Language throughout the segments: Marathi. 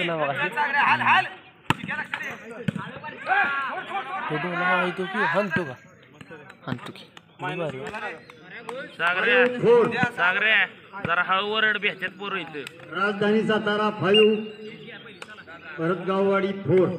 ना बघा हे डोला आहे तो की हंतो का हंतो की सागरे जरा हळू वरड भेटत पोरं इथं राजधानी सातारा 5 भरतगाववाडी 4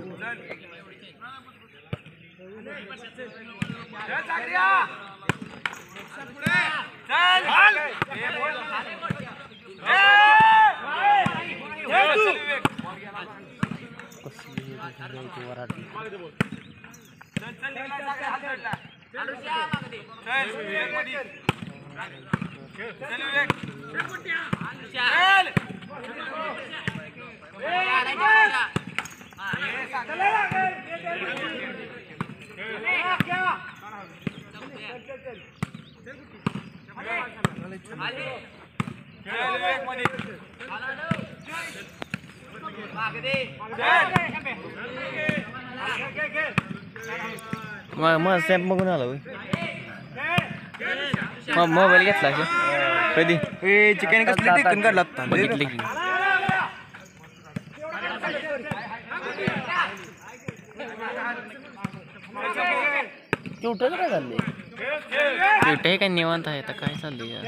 मग सॅप बघून आला मोबाईल घेतला कधी चिकन कसली टिकून काढला बघितले की चिवटं काय चाललंय चिवटं हे काय निवांत आहे आता काय चाललंय यार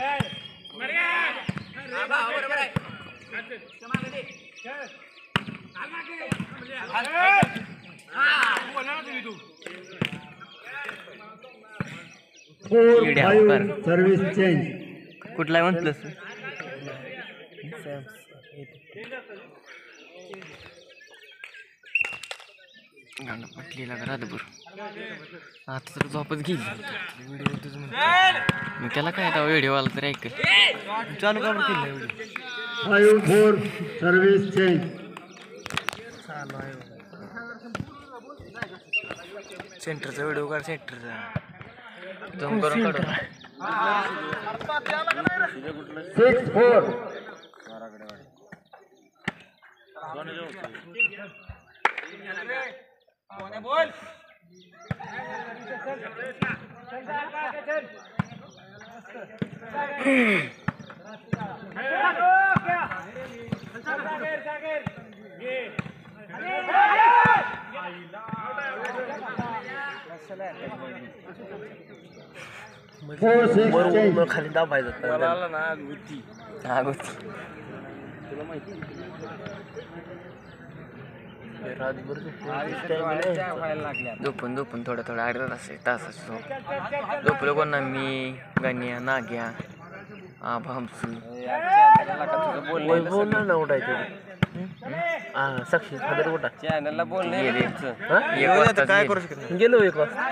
सर्व्हिस चेंज कुठला वन प्लस गाणं पटलेला का रातभर आता तर झोपच गेली व्हिडिओ तुझं मग त्याला काय आता व्हिडिओ आला तर ऐकल चालू का केलं व्हिडिओ 5-4 सर्व्हिस चेंज चालू आहे सेंटरचा व्हिडिओ काढ सेंटरचा जम करून काढू 6-4 बोल खाली दाबायचं ना गुती तुला माहिती रातभर झोपून थोडं अर्धा तास झोपलो कोण ना मी गण्या नाग्या आभामसू बोलणार ना उठायचं साक्षी फादर उठा चॅनलला बोलले काय करू शकत गेलो 1 वाजता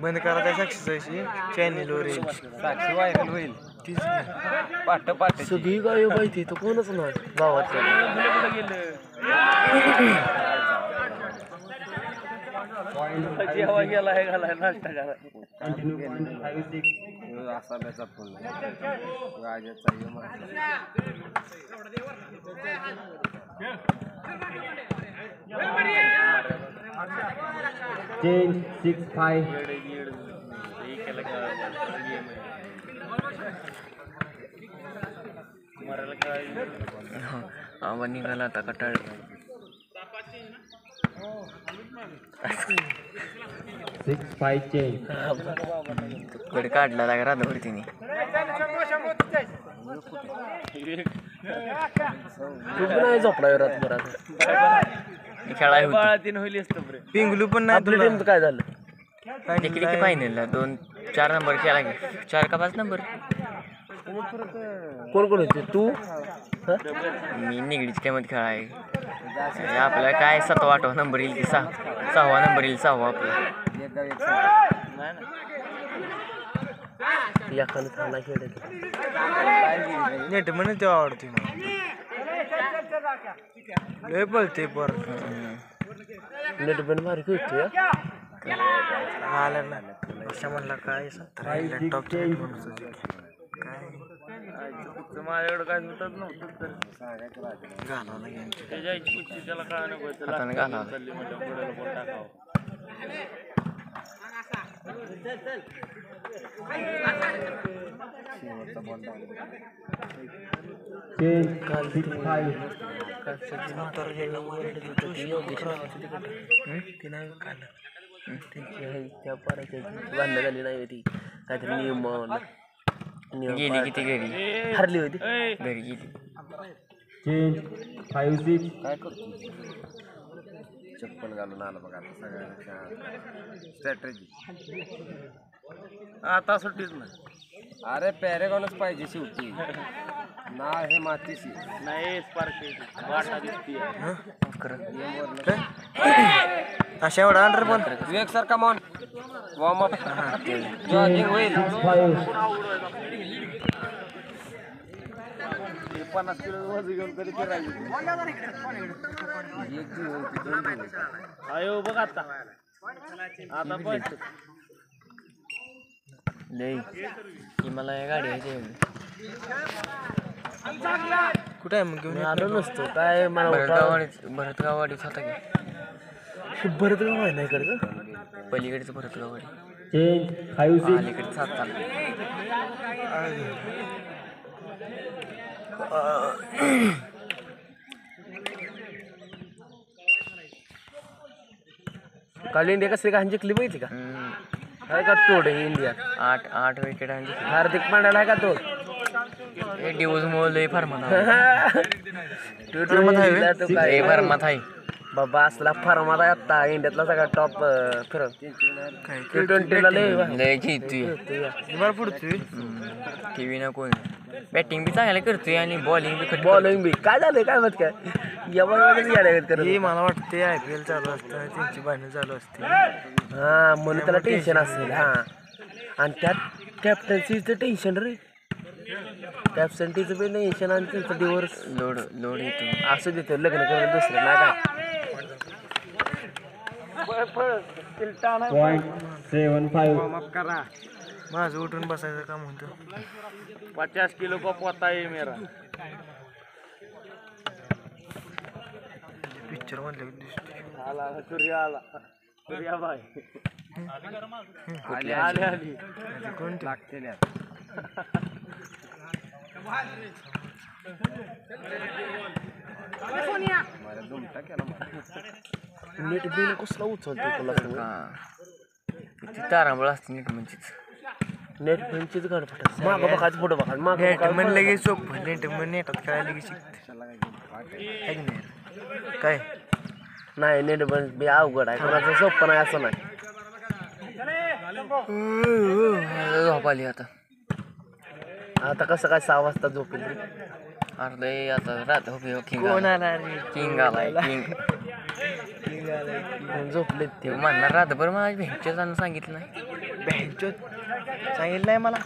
बंद करायचा साक्षीची चॅनल वर साक्षी व्हायरल होईल पाठ सगळी गाय माहिती तो कोणच नाही गावातल्या जेव्हा गेला हे घालाय नाश्ता करा असा त्याचा फुल राजाचा चेंज 6-5 आवाज निघाला आता कटाळ 6-5 चेंज कडे काढला लागा रातभर तिने खूप नाही झोपला रातभरात खेळाय होईल पिंगलू पण नाही आपल्या टीमचं काय झालं तिकडे की फायनलला 2-4 नंबर खेळा की 4 का 5 नंबर कोण होते तू मी निगडीच काय मध्ये खेळाय आपल्याला काय 7वा-8वा नंबर येईल की 6वा नंबर येईल 6वा आपला एखादं थांबला खेळत नेट म्हणे तेव्हा आवडते लय पळते पर नेट पण भारी खेळतोय आला ना अशा म्हणला काय लॅपटॉप माझ्याकडे काय सुटत नव्हतं त्याला काय नको टाकावं चेंज 6-5 त्या पाराच्या बांधणं झाली नाही होती काहीतरी नियम गेली किती घरी हरली होती घरी गेली चेंज 5-6 काय करतो चप्पल घालून आलं बघा आता सगळ्या स्ट्रॅटेजी आता सुट्टीच ना अरे पॅरेगॉनच पाहिजे शेवटी ना हे मातीशी नाही स्पार्क वाटा दिसतीये अशा एवढा अंडर पण Vivek sir come on warm up jogging होईल 50 किलो वजन घेऊन कधी फिरायची अयो बघ आता पैसे लई की मला या गाडी आहे कुठे आहे मग घेऊन आलो नसतो काय मला भरतगाववाडीच होता की बरं गाव आहे ना इकडचं पलीकडचं भरतगाववाडी चेंज 5-6 अलीकडे 7 ताल काल इंडिया कसं का जिंकली माहिती का आहे का तोड इंडिया 8 विकेट आणि हार्दिक पांड्याला आहे का तोड डिवोज मुळे लई फार्मात काय फार्मात आहे बाबा असला फॉर्मात आहे आता इंडियातला सगळा टॉप फिरव T20 लय घेतोय बरं पुढची टीव्ही ना कोण बॅटिंग बी चांगला करतोय आणि बॉलिंग बी बॉलिंग बी काय झालंय काय मत काय हे मला वाटते IPL चालू असतं त्यांची भांडणं चालू असते हा म्हणून त्याला टेन्शन असेल हा आणि त्यात कॅप्टन्सीचं टेन्शन रे कॅप्टन्सीचं बी टेन्शन आणि त्यांचं डिवोर्स लोड येतो असं देतो लग्न करून दुसरं ना काय .75 माझं उठून बसायचं काम होतं 50 किलो का पोता आहे मेरा पिक्चर मधले दिसते आला सूर्या भाई आली कोणती नीट बिल कसला उचलतो तुला किती तारांबळ असते नीट म्हणजेच नेट बेंचीच गडपट मागं बघायचं पुढं बघा मागं नेट बघायचं. म्हणलं की सोपं नेटात खेळायला की शिकते आहे की नाही काय नाही नेट बेंच बी अवघड आहे कोणाचं सोपं नाही असं नाही झोप आली आता आता कसं काय 6 वाजता झोपेल अर्धे आता रात हो किंग कोण आला रे किंग आलाय किंग झोपलेत ते म्हणणार रातभर माझ्या भेटच्या जाणं सांगितलं नाही बँचो सांगितलं नाही मला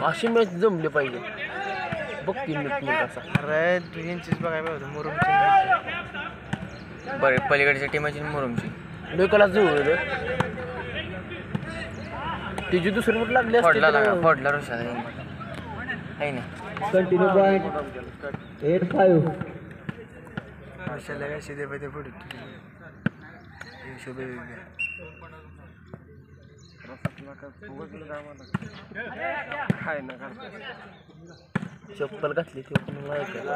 अशी मॅच जमली पाहिजे बघतील मी कसा अरे तू यांचीच बघायला पाहिजे मुरुम बरं पलीकडच्या टीमाची मुरुमची डोक्याला जुळ तिची दुसरी फुट लागली फोडला असती लागा तर- फोडला रोषा आहे ना कंटिन्यू .85 वर्षाला काय शिदे पाहिजे पुढे हिशोबे चप्पल घातली ती पण नाही ऐकायला.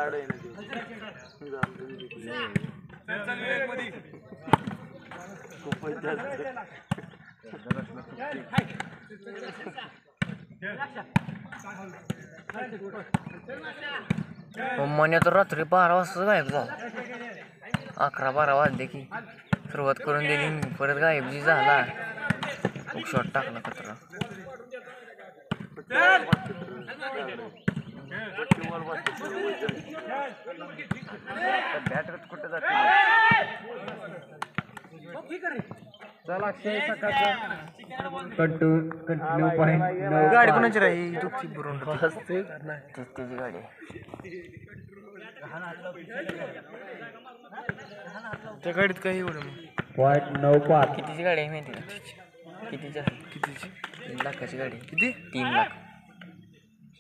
मम्माने तर रात्री 12 वाजता गायब झाला 11-12 वाजले की सुरुवात करून दिली परत गायब जी झाला शॉट टाकला कचरा कुठे जाते चला कंटिन्यू गाडी कोणाची राही दुःखी बुरून त्याची गाडी त्या गाडीत काही एवढं मग .95 कितीची गाडी आहे माहिती का कितीची आहे कितीची 3 लाखाची गाडी किती 3 लाख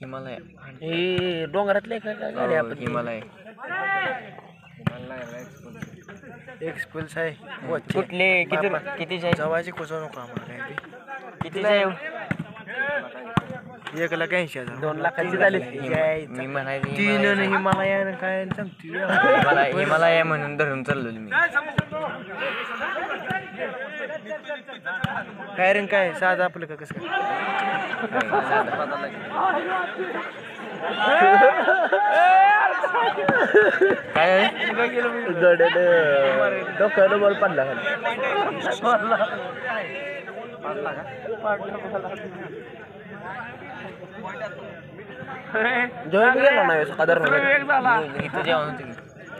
हिमालय हे डोंगरातले काय काय गाडी आपण हिमालय एक्सपल्स आहे कुठले कितीचे आहे जवायची कुचव नको आम्हाला काय कितीचे आहे 1,80,000 2 लाखाची झाली मी म्हणायचं 3 नाही मला या काय सांगते हिमालय म्हणून धरून चाललो मी काय रे काय साधं आपलं का कसं काय गड्यानं डोक्यानं बॉल पडला जेवण बी गेला नाही सकाळ इथं जेवण होतं की.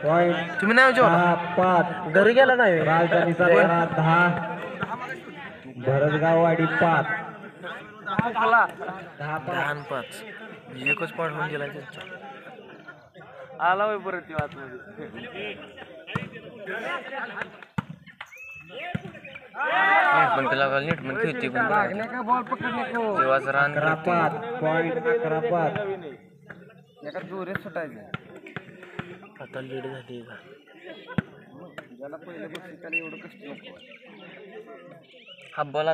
पॉईंट तुम्ही नाही जेवला 5 घरी गेला नाही राजधानी सातारा 10 भरतगाववाडी 5 लहान 5 एकच पॉईंट होऊन गेला त्यांचा आला होय परत ती आतमध्ये पण त्याला नीट पण खेळते पण तेव्हाच रान 11-5 पॉईंट 11-5 आता लीड झाली का हा बॉल